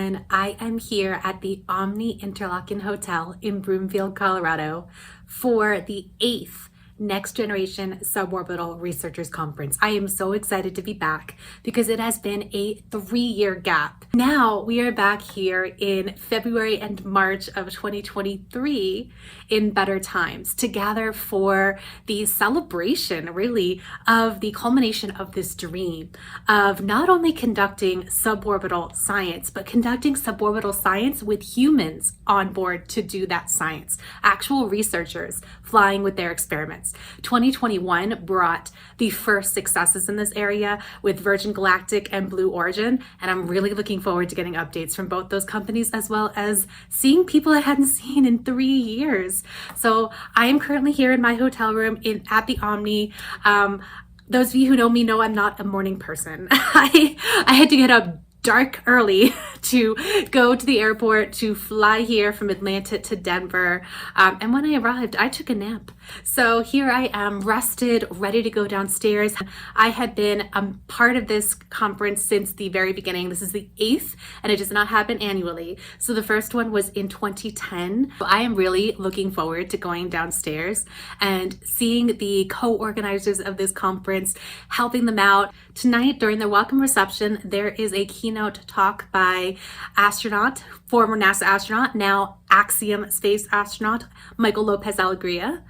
everyone. I am here at the Omni Interlaken Hotel in Broomfield, Colorado for the 8th Next Generation Suborbital Researchers Conference. I am so excited to be back because it has been a 3-year gap. Now we are back here in February and March of 2023 in better times to gather for the celebration, really, of the culmination of this dream of not only conducting suborbital science, but conducting suborbital science with humans on board to do that science, actual researchers flying with their experiments. 2021 brought the first successes in this area with Virgin Galactic and Blue Origin, and I'm really looking forward to getting updates from both those companies as well as seeing people I hadn't seen in 3 years. So I am currently here in my hotel room at the Omni. Those of you who know me know I'm not a morning person. I had to get up dark early to go to the airport to fly here from Atlanta to Denver. And when I arrived, I took a nap. So here I am, rested, ready to go downstairs. I had been part of this conference since the very beginning. This is the 8th, and it does not happen annually. So the first one was in 2010. I am really looking forward to going downstairs and seeing the co-organizers of this conference, helping them out. Tonight, during the welcome reception, there is a keynote talk by astronaut, former NASA astronaut, now Axiom space astronaut, Michael Lopez Alegria.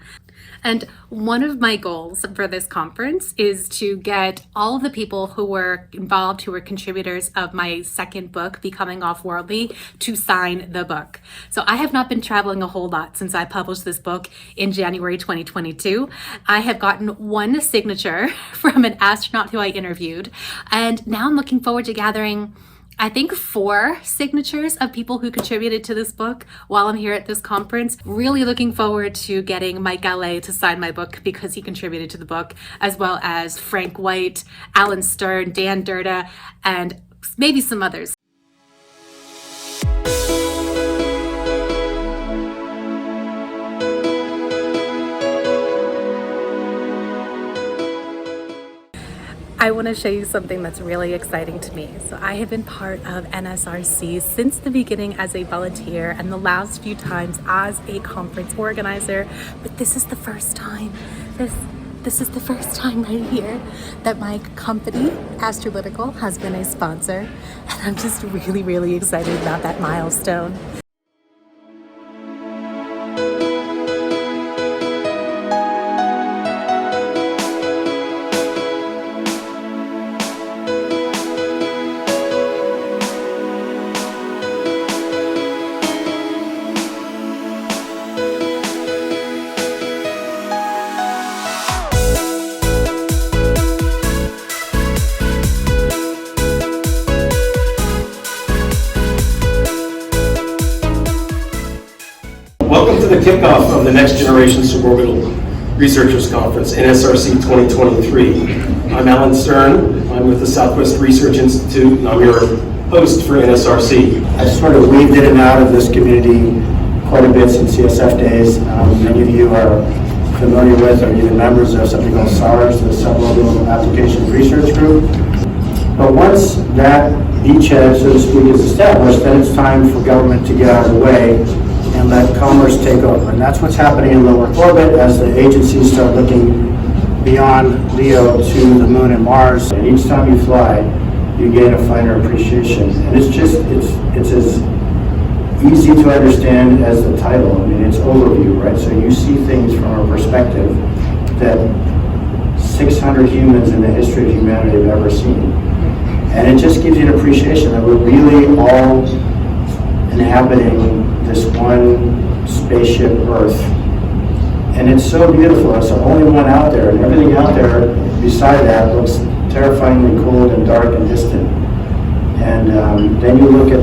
And one of my goals for this conference is to get all of the people who were involved, who were contributors of my second book, Becoming Off-Worldly, to sign the book. So I have not been traveling a whole lot since I published this book in January 2022. I have gotten one signature from an astronaut who I interviewed, and now I'm looking forward to gathering I think 4 signatures of people who contributed to this book while I'm here at this conference. Really looking forward to getting Mike Gallet to sign my book because he contributed to the book, as well as Frank White, Alan Stern, Dan Durda, and maybe some others. I want to show you something that's really exciting to me. So I have been part of NSRC since the beginning as a volunteer and the last few times as a conference organizer, but this is the first time, this is the first time right here that my company, Astralytical, has been a sponsor, and I'm just really, really excited about that milestone. Welcome to the kickoff of the Next Generation Suborbital Researchers Conference, NSRC-2023. I'm Alan Stern. I'm with the Southwest Research Institute, and I'm your host for NSRC. I sort of weaved in and out of this community quite a bit since CSF days. Many of you are familiar with or even members of something called SARS, the Suborbital Applications Research Group. But once that beachhead, so to speak, is established, then it's time for government to get out of the way and let commerce take over. And that's what's happening in low Earth orbit as the agencies start looking beyond LEO to the moon and Mars. And each time you fly, you gain a finer appreciation. And it's as easy to understand as the title. I mean, it's overview, right? So you see things from a perspective that 600 humans in the history of humanity have ever seen. And it just gives you an appreciation that we're really all inhabiting this one spaceship Earth. And it's so beautiful. It's the only one out there, and everything out there beside that looks terrifyingly cold and dark and distant. And then you look at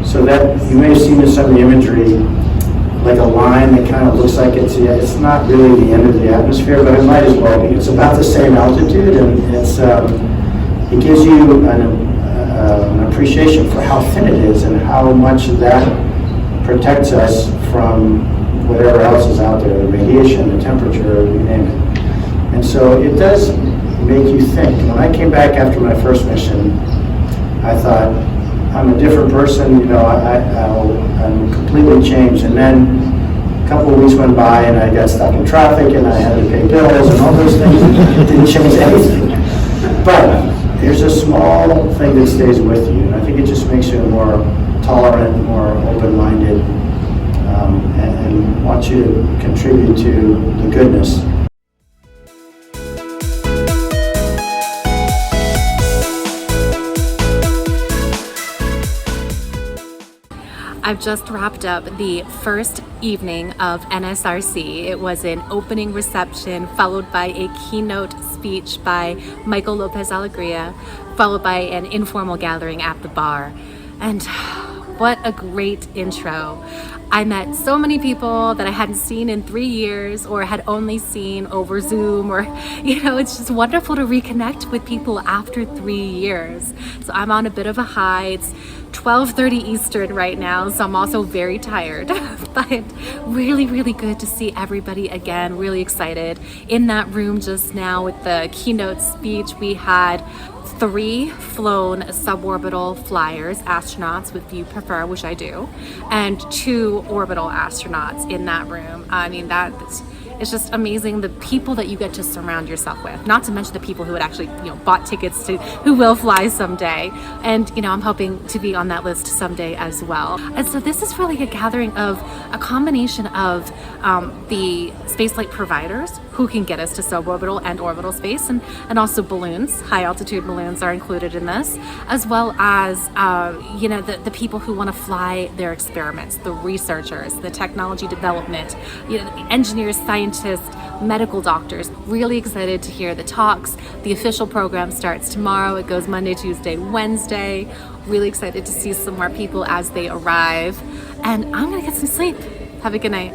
so that you may have seen in some of the imagery like a line that kind of looks like it's not really the end of the atmosphere, but it might as well be. It's about the same altitude, and it gives you an appreciation for how thin it is and how much that protects us from whatever else is out there, the radiation, the temperature, you name it. And so it does make you think. When I came back after my first mission, I thought, I'm a different person, you know, I'm completely changed. And then a couple of weeks went by and I got stuck in traffic and I had to pay bills and all those things. It didn't change anything. But there's a small thing that stays with you, and I think it just makes you more tolerant, more open-minded, and wants you to contribute to the goodness. I've just wrapped up the first evening of NSRC. It was an opening reception followed by a keynote speech by Michael Lopez Alegria, followed by an informal gathering at the bar. And what a great intro. I met so many people that I hadn't seen in 3 years or had only seen over Zoom, or, you know, it's just wonderful to reconnect with people after 3 years. So I'm on a bit of a high. It's 12:30 Eastern right now, so I'm also very tired, but really, really good to see everybody again. Really excited. In that room just now with the keynote speech, we had 3 flown suborbital flyers, astronauts, if you prefer, which I do, and 2 orbital astronauts in that room. I mean, it's just amazing the people that you get to surround yourself with, not to mention the people who had actually, you know, bought tickets to, who will fly someday. And, you know, I'm hoping to be on that list someday as well. And so this is really a gathering of a combination of the spaceflight providers who can get us to suborbital and orbital space, and also balloons. High altitude balloons are included in this, as well as, you know, the people who want to fly their experiments, the researchers, the technology development, you know, the engineers, scientists, medical doctors. Really excited to hear the talks. The official program starts tomorrow. It goes Monday, Tuesday, Wednesday. Really excited to see some more people as they arrive. And I'm gonna get some sleep. Have a good night.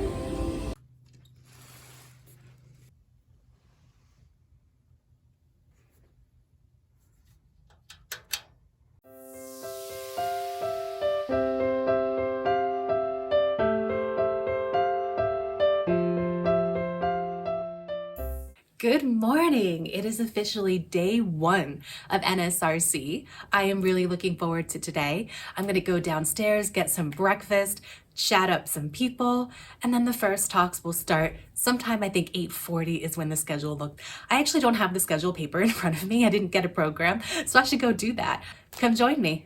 Good morning. It is officially day 1 of NSRC. I am really looking forward to today. I'm going to go downstairs, get some breakfast, chat up some people, and then the first talks will start sometime. I think 8:40 is when the schedule looked. I actually don't have the schedule paper in front of me. I didn't get a program, so I should go do that. Come join me.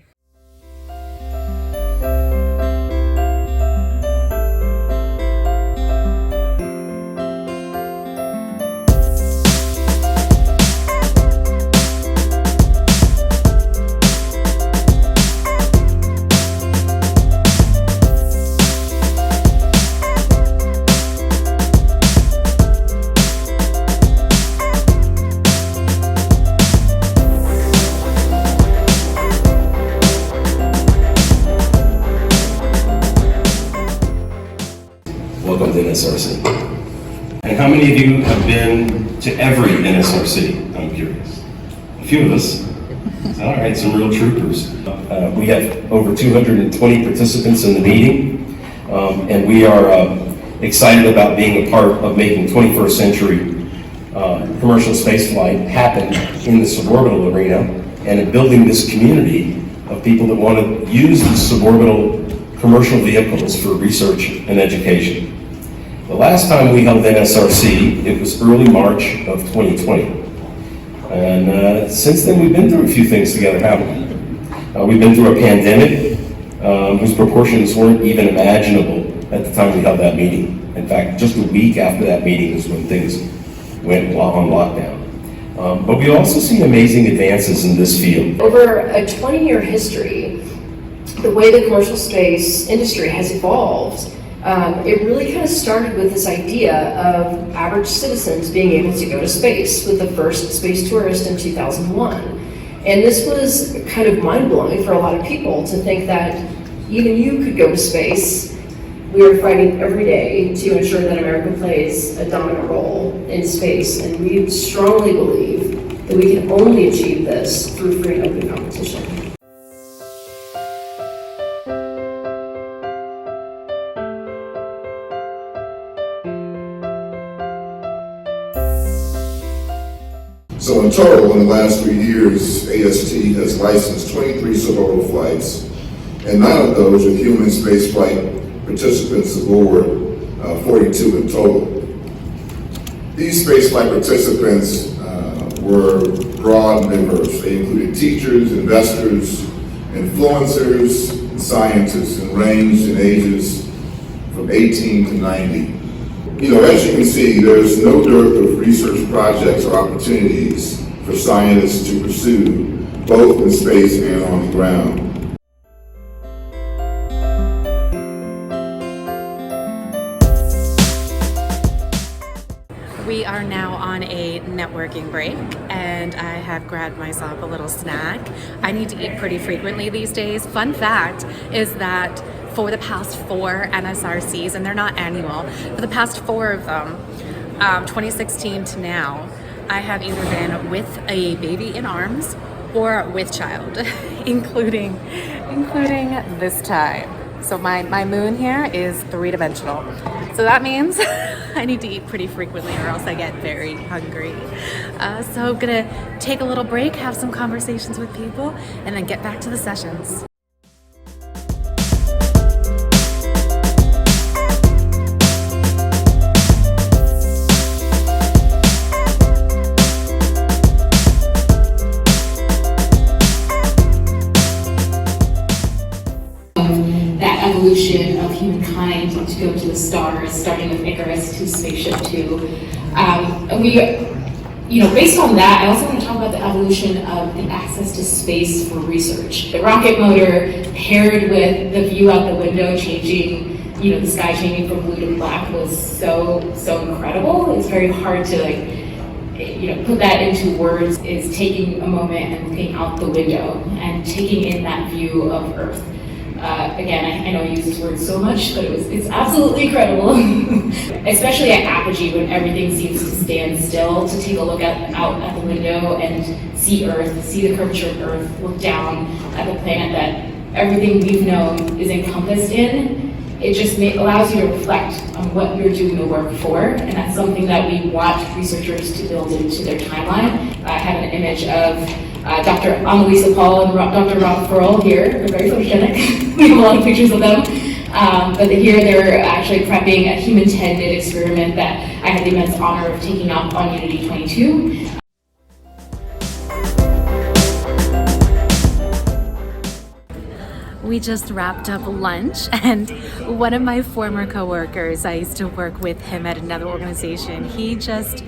Welcome to NSRC. And how many of you have been to every NSRC? I'm curious. A few of us. All right, some real troopers. We have over 220 participants in the meeting, and we are excited about being a part of making 21st century commercial spaceflight happen in the suborbital arena, and in building this community of people that want to use the suborbital commercial vehicles for research and education. The last time we held NSRC, it was early March of 2020. And since then, we've been through a few things together, haven't we? We've been through a pandemic whose proportions weren't even imaginable at the time we held that meeting. In fact, just a week after that meeting is when things went on lockdown. But we've also seen amazing advances in this field. Over a 20-year history, the way the commercial space industry has evolved, it really kind of started with this idea of average citizens being able to go to space, with the first space tourist in 2001. And this was kind of mind-blowing for a lot of people to think that even you could go to space. We are fighting every day to ensure that America plays a dominant role in space, and we strongly believe that we can only achieve this through free and open competition. So in total, in the last 3 years, AST has licensed 23 suborbital flights and 9 of those are human spaceflight participants aboard, 42 in total. These spaceflight participants were broad and diverse. They included teachers, investors, influencers, and scientists, and ranged in ages from 18 to 90. As you can see, there's no dearth of research projects or opportunities for scientists to pursue, both in space and on the ground. We are now on a networking break, and I have grabbed myself a little snack. I need to eat pretty frequently these days. Fun fact is that for the past 4 NSRCs, and they're not annual, for the past 4 of them, 2016 to now, I have either been with a baby in arms or with child, including this time. So my moon here is 3-dimensional. So that means I need to eat pretty frequently or else I get very hungry. So I'm gonna take a little break, have some conversations with people, and then get back to the sessions. Evolution of humankind to go to the stars, starting with Icarus to Spaceship Two. Based on that, I also want to talk about the evolution of the access to space for research. The rocket motor paired with the view out the window changing, the sky changing from blue to black was so incredible. It's very hard to put that into words. Is taking a moment and looking out the window and taking in that view of Earth. Again, I know I use this word so much, but it's absolutely incredible. Especially at apogee when everything seems to stand still, to take a look out at the window and see Earth, see the curvature of Earth, look down at the planet that everything we've known is encompassed in. It just allows you to reflect on what you're doing the work for, and that's something that we want researchers to build into their timeline. I have an image of Dr. Annalisa Paul and Dr. Rob Furl here. They're very photogenic. We have a lot of pictures of them. But here they're actually prepping a human-tended experiment that I had the immense honor of taking up on Unity 22. We just wrapped up lunch, and one of my former coworkers, I used to work with him at another organization, he just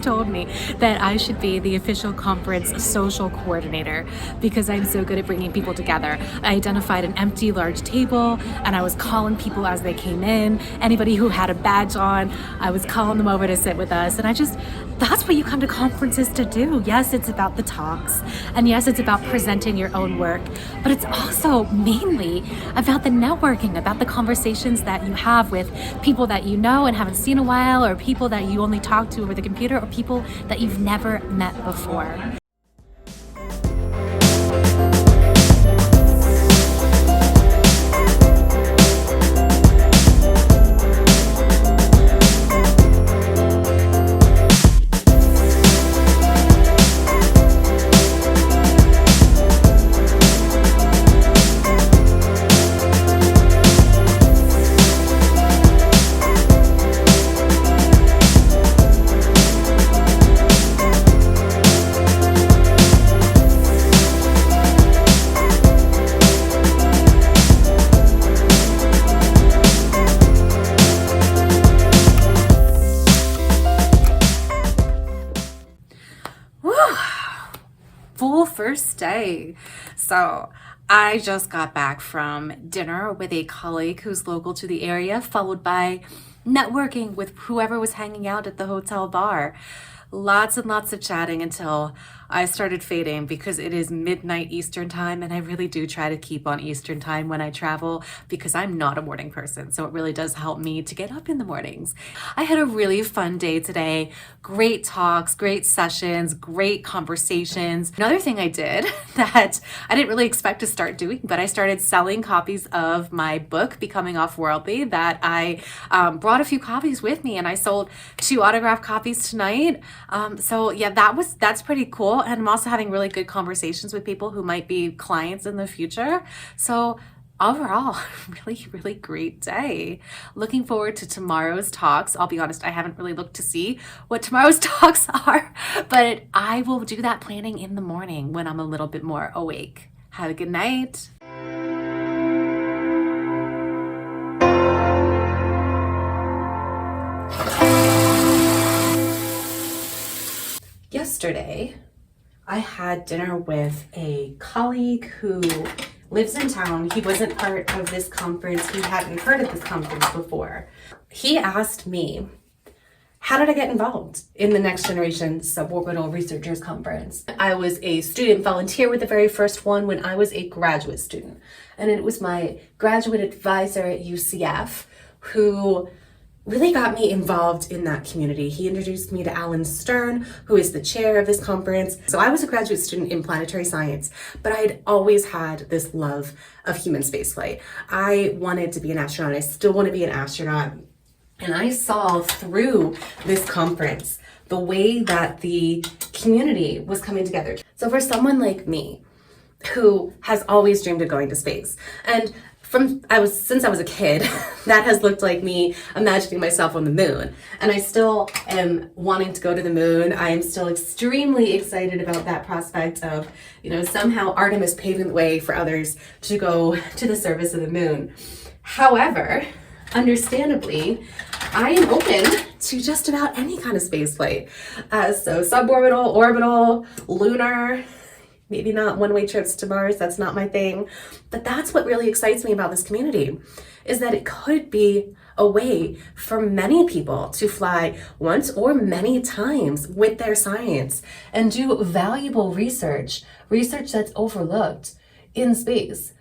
told me that I should be the official conference social coordinator because I'm so good at bringing people together. I identified an empty large table and I was calling people as they came in. Anybody who had a badge on, I was calling them over to sit with us. And that's what you come to conferences to do. Yes, it's about the talks, and yes, it's about presenting your own work, but it's also mainly about the networking, about the conversations that you have with people that you know and haven't seen in a while, or people that you only talk to over the computer, or people that you've never met before. Full first day. So I just got back from dinner with a colleague who's local to the area, followed by networking with whoever was hanging out at the hotel bar. Lots and lots of chatting until I started fading because it is midnight Eastern time, and I really do try to keep on Eastern time when I travel because I'm not a morning person. So it really does help me to get up in the mornings. I had a really fun day today. Great talks, great sessions, great conversations. Another thing I did that I didn't really expect to start doing, but I started selling copies of my book, Becoming Offworldly, that I brought a few copies with me, and I sold 2 autographed copies tonight. So yeah, that's pretty cool. go. And I'm also having really good conversations with people who might be clients in the future. So overall, really great day. Looking forward to tomorrow's talks. I'll be honest, I haven't really looked to see what tomorrow's talks are, but I will do that planning in the morning when I'm a little bit more awake. Have a good night. Yesterday, I had dinner with a colleague who lives in town. He wasn't part of this conference. He hadn't heard of this conference before. He asked me, how did I get involved in the Next Generation Suborbital Researchers Conference? I was a student volunteer with the very first one when I was a graduate student. And it was my graduate advisor at UCF who really got me involved in that community. He introduced me to Alan Stern, who is the chair of this conference. So I was a graduate student in planetary science, but I'd always had this love of human spaceflight. I wanted to be an astronaut. I still want to be an astronaut. And I saw through this conference the way that the community was coming together. So for someone like me, who has always dreamed of going to space, and since I was a kid, that has looked like me imagining myself on the moon. And I still am wanting to go to the moon. I am still extremely excited about that prospect of, somehow Artemis paving the way for others to go to the surface of the moon. However, understandably, I am open to just about any kind of spaceflight. So suborbital, orbital, lunar, maybe not one-way trips to Mars, that's not my thing. But that's what really excites me about this community, is that it could be a way for many people to fly once or many times with their science and do valuable research that's overlooked in space.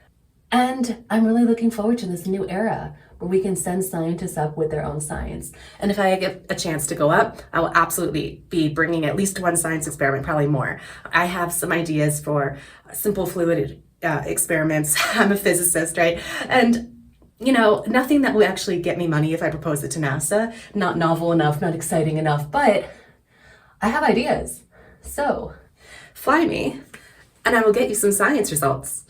And I'm really looking forward to this new era where we can send scientists up with their own science. And if I get a chance to go up, I will absolutely be bringing at least one science experiment, probably more. I have some ideas for simple fluid experiments. I'm a physicist, right? And nothing that will actually get me money if I propose it to NASA. Not novel enough, not exciting enough, but I have ideas. So fly me and I will get you some science results.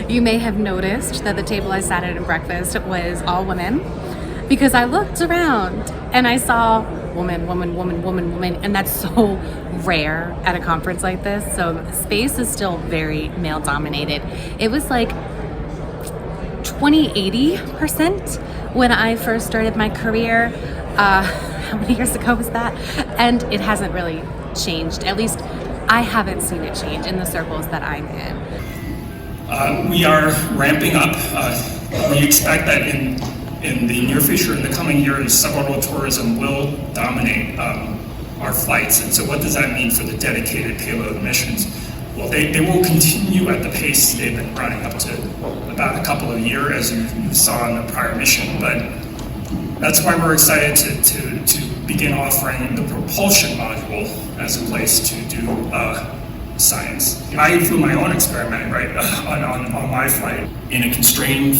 You may have noticed that the table I sat at breakfast was all women, because I looked around and I saw woman, and that's so rare at a conference like this. So space is still very male dominated. It was like 80% when I first started my career. How many years ago was that? And it hasn't really changed. At least I haven't seen it change in the circles that I'm in. We are ramping up. We expect that in the near future, in the coming years, suborbital tourism will dominate our flights. And so what does that mean for the dedicated payload missions? Well, they will continue at the pace they've been running up to about a couple of years, as you saw in the prior mission. But that's why we're excited to begin offering the propulsion module as a place to do science. I flew my own experiment on my flight in a constrained,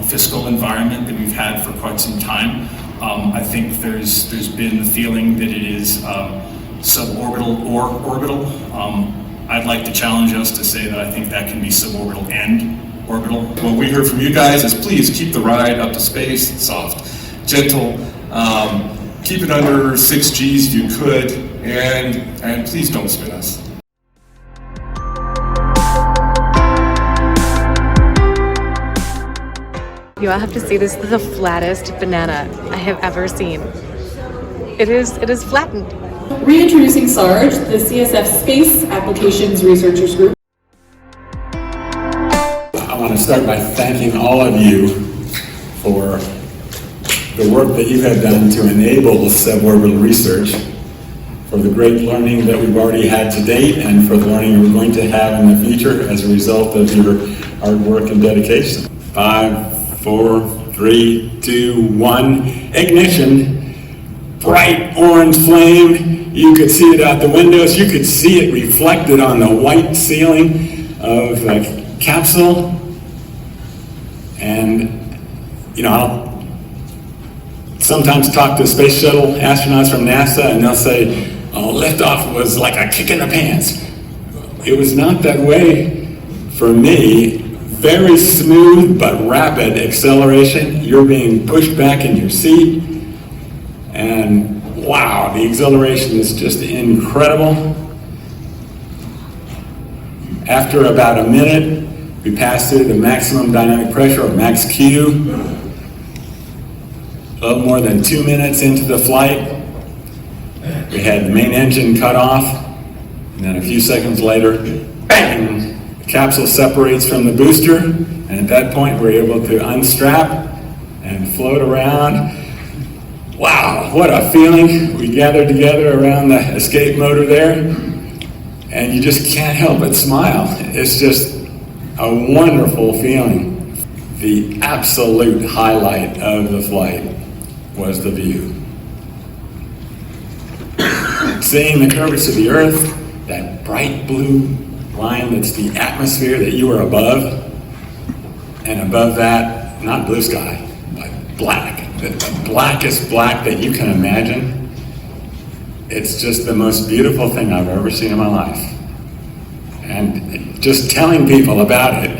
fiscal environment that we've had for quite some time. I think there's been the feeling that it is suborbital or orbital. I'd like to challenge us to say that I think that can be suborbital and orbital. What we heard from you guys is please keep the ride up to space soft, gentle, keep it under 6 Gs if you could, and please don't spin us. You all have to see this. This is the flattest banana I have ever seen. It is flattened. Reintroducing SARGE, the CSF Space Applications Researchers Group. I want to start by thanking all of you for the work that you have done to enable suborbital research. for the great learning that we've already had to date and for the learning we're going to have in the future as a result of your hard work and dedication. 5, 4, 3, 2, 1, ignition. Bright orange flame. You could see it out the windows. You could see it reflected on the white ceiling of the capsule. And, you know, I'll sometimes talk to space shuttle astronauts from NASA and they'll say, oh, liftoff was like a kick in the pants. It was not that way for me. Very smooth but rapid acceleration. You're being pushed back in your seat. And wow, the exhilaration is just incredible. After about a minute, we passed through the maximum dynamic pressure, or max Q. A little more than 2 minutes into the flight, we had the main engine cut off, and then a few seconds later, bang! The capsule separates from the booster, and at that point we're able to unstrap and float around. Wow, what a feeling. We gathered together around the escape motor there, and you just can't help but smile. It's just a wonderful feeling. The absolute highlight of the flight was the view. Seeing the curvature of the Earth, that bright blue line that's the atmosphere that you are above, and above that, not blue sky, but black. The blackest black that you can imagine. It's just the most beautiful thing I've ever seen in my life. And just telling people about it,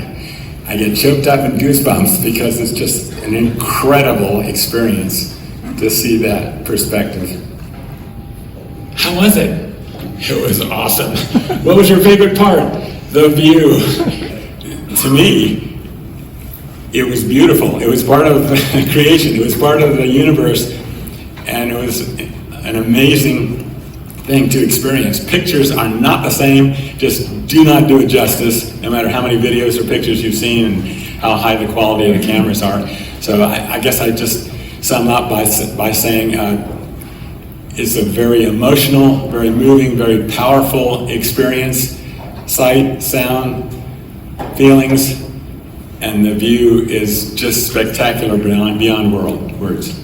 I get choked up in goosebumps because it's just an incredible experience to see that perspective. How was it? It was awesome. What was your favorite part? The view. To me, it was beautiful. It was part of creation. It was part of the universe. And it was an amazing thing to experience. Pictures are not the same. Just do not do it justice, no matter how many videos or pictures you've seen and how high the quality of the cameras are. So I guess I just sum up by saying it's a very emotional, very moving, very powerful experience. Sight, sound, feelings, and the view is just spectacular beyond words.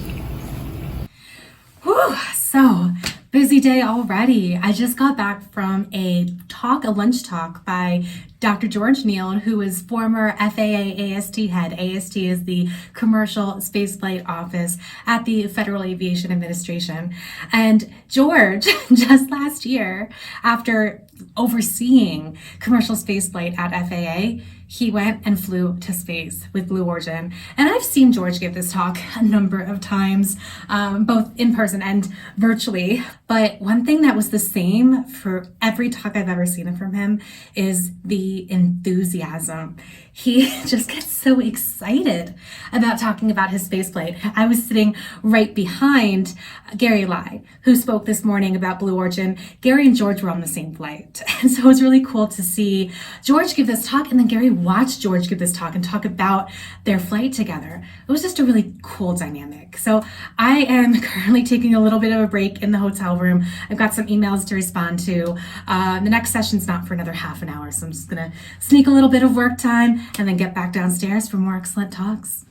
Whew, so busy day already. I just got back from a lunch talk by Dr. George Neal, who is former FAA AST head. AST is the Commercial Spaceflight Office at the Federal Aviation Administration. And George, just last year, after overseeing commercial spaceflight at FAA, he went and flew to space with Blue Origin. And I've seen George give this talk a number of times, both in person and virtually. But one thing that was the same for every talk I've ever seen from him is the enthusiasm. He just gets so excited about talking about his spaceflight. I was sitting right behind Gary Lai, who spoke this morning about Blue Origin. Gary and George were on the same flight. And so it was really cool to see George give this talk and then Gary watch George give this talk and talk about their flight together. It was just a really cool dynamic. So I am currently taking a little bit of a break in the hotel room. I've got some emails to respond to. The next session's not for another half an hour, so I'm just gonna sneak a little bit of work time and then get back downstairs for more excellent talks.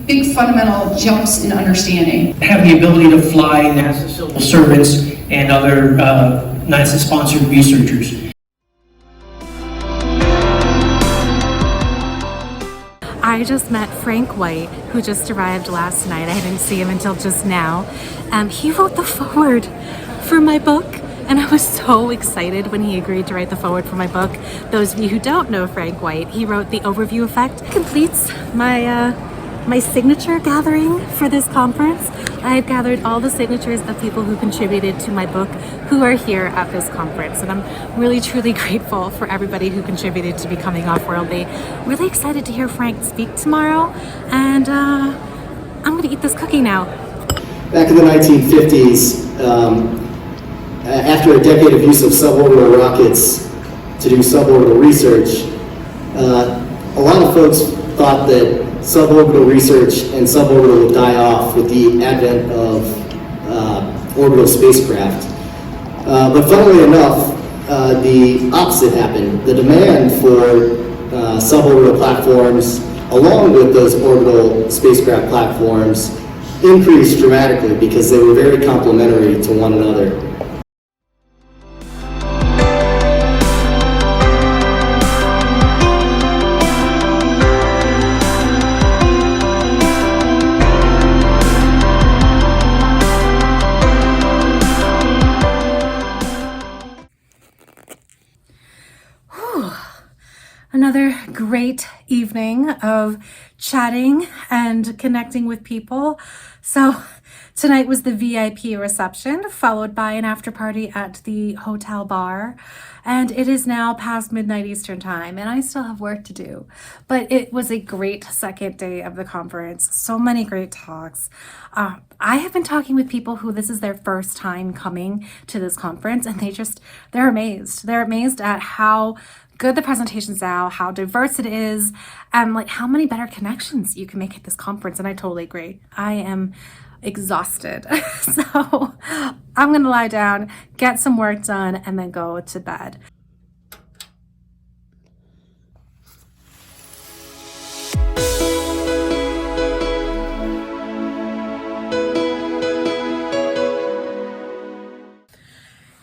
Big fundamental jumps in understanding. Have the ability to fly NASA civil servants and other NASA-sponsored researchers. I just met Frank White, who just arrived last night. I didn't see him until just now. He wrote the foreword for my book, and I was so excited when he agreed to write the foreword for my book. Those of you who don't know Frank White, he wrote The Overview Effect. It completes my signature gathering for this conference. I have gathered all the signatures of people who contributed to my book who are here at this conference, and I'm really truly grateful for everybody who contributed to Becoming Off-Worldly. Really excited to hear Frank speak tomorrow, and I'm gonna eat this cookie now. Back in the 1950s, after a decade of use of suborbital rockets to do suborbital research, a lot of folks thought that suborbital research and suborbital will die off with the advent of orbital spacecraft. But funnily enough, the opposite happened. The demand for suborbital platforms, along with those orbital spacecraft platforms, increased dramatically because they were very complementary to one another. Another great evening of chatting and connecting with people. So tonight was the VIP reception, followed by an after party at the hotel bar. And it is now past midnight Eastern time, and I still have work to do. But it was a great second day of the conference. So many great talks. I have been talking with people who this is their first time coming to this conference, and they're amazed. They're amazed at how good the presentations are, how diverse it is, and like how many better connections you can make at this conference. And I totally agree. I am exhausted. So I'm gonna lie down, get some work done, and then go to bed.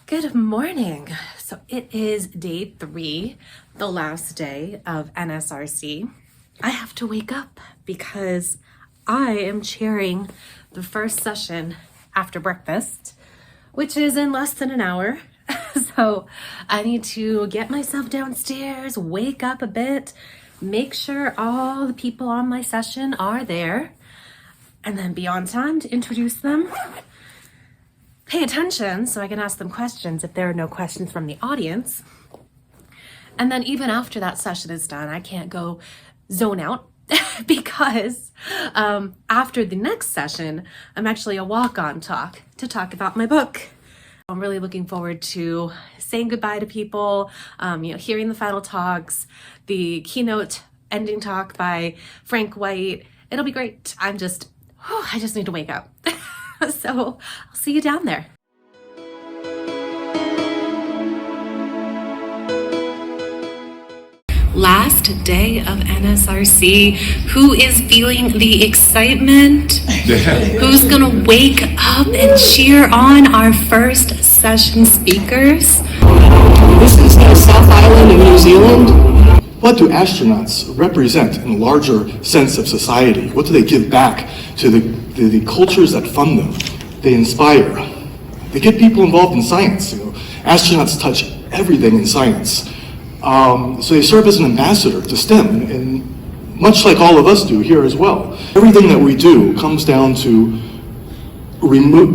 Good morning. So it is day 3, the last day of NSRC. I have to wake up because I am chairing the first session after breakfast, which is in less than an hour. So I need to get myself downstairs, wake up a bit, make sure all the people on my session are there, and then be on time to introduce them. Pay attention so I can ask them questions if there are no questions from the audience. And then even after that session is done, I can't go zone out because after the next session, I'm actually a walk-on talk to talk about my book. I'm really looking forward to saying goodbye to people, hearing the final talks, the keynote ending talk by Frank White. It'll be great. I just need to wake up. So I'll see you down there. Last day of NSRC. Who is feeling the excitement? Who's gonna wake up and cheer on our first session speakers? This is the South Island of New Zealand. What do astronauts represent in a larger sense of society? What do they give back to the cultures that fund them? They inspire. They get people involved in science. Astronauts touch everything in science. So they serve as an ambassador to STEM, and much like all of us do here as well. Everything that we do comes down to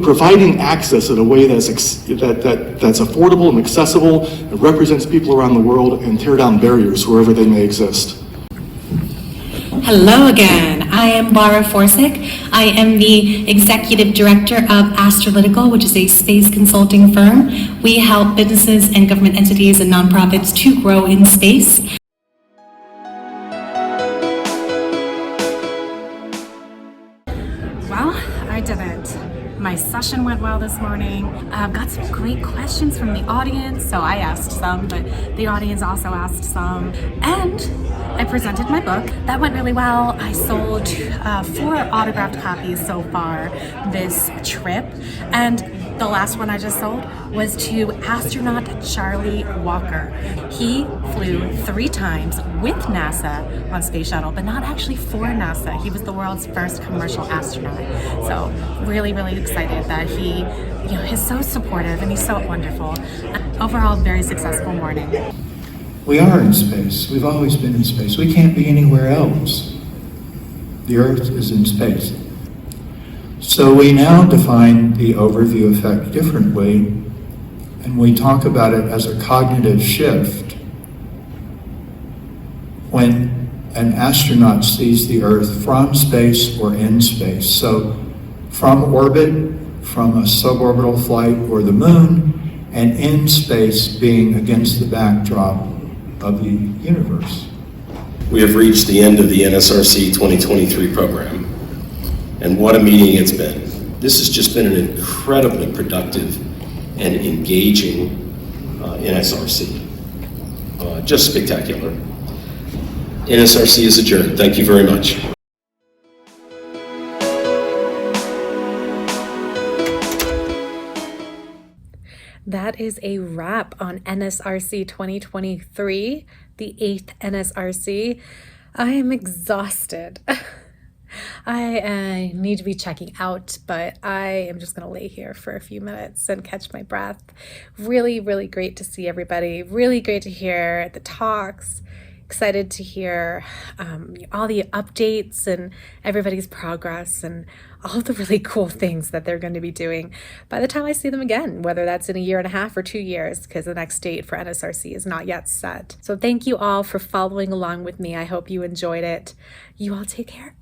providing access in a way that's affordable and accessible, that represents people around the world, and tear down barriers wherever they may exist. Hello again. I am Laura Forsick. I am the Executive Director of Astralytical, which is a space consulting firm. We help businesses and government entities and nonprofits to grow in space. Well, I didn't. My session went well this morning. Got some great questions from the audience, so I asked some, but the audience also asked some. And I presented my book. That went really well. I sold 4 autographed copies so far this trip. And the last one I just sold was to astronaut Charlie Walker. He flew 3 times with NASA on Space Shuttle, but not actually for NASA. He was the world's first commercial astronaut. So really, really excited that he is so supportive and he's so wonderful. Overall, very successful morning. We are in space. We've always been in space. We can't be anywhere else. The Earth is in space. So we now define the overview effect differently, and we talk about it as a cognitive shift when an astronaut sees the Earth from space or in space. So from orbit, from a suborbital flight or the moon, and in space being against the backdrop of the universe. We have reached the end of the NSRC 2023 program, and what a meeting it's been. This has just been an incredibly productive and engaging NSRC. Just spectacular. NSRC is adjourned. Thank you very much. That is a wrap on NSRC 2023, the 8th NSRC. I am exhausted. I need to be checking out, but I am just going to lay here for a few minutes and catch my breath. Really, really great to see everybody. Really great to hear the talks. Excited to hear all the updates and everybody's progress and all the really cool things that they're going to be doing by the time I see them again, whether that's in a year and a half or 2 years, because the next date for NSRC is not yet set. So thank you all for following along with me. I hope you enjoyed it. You all take care.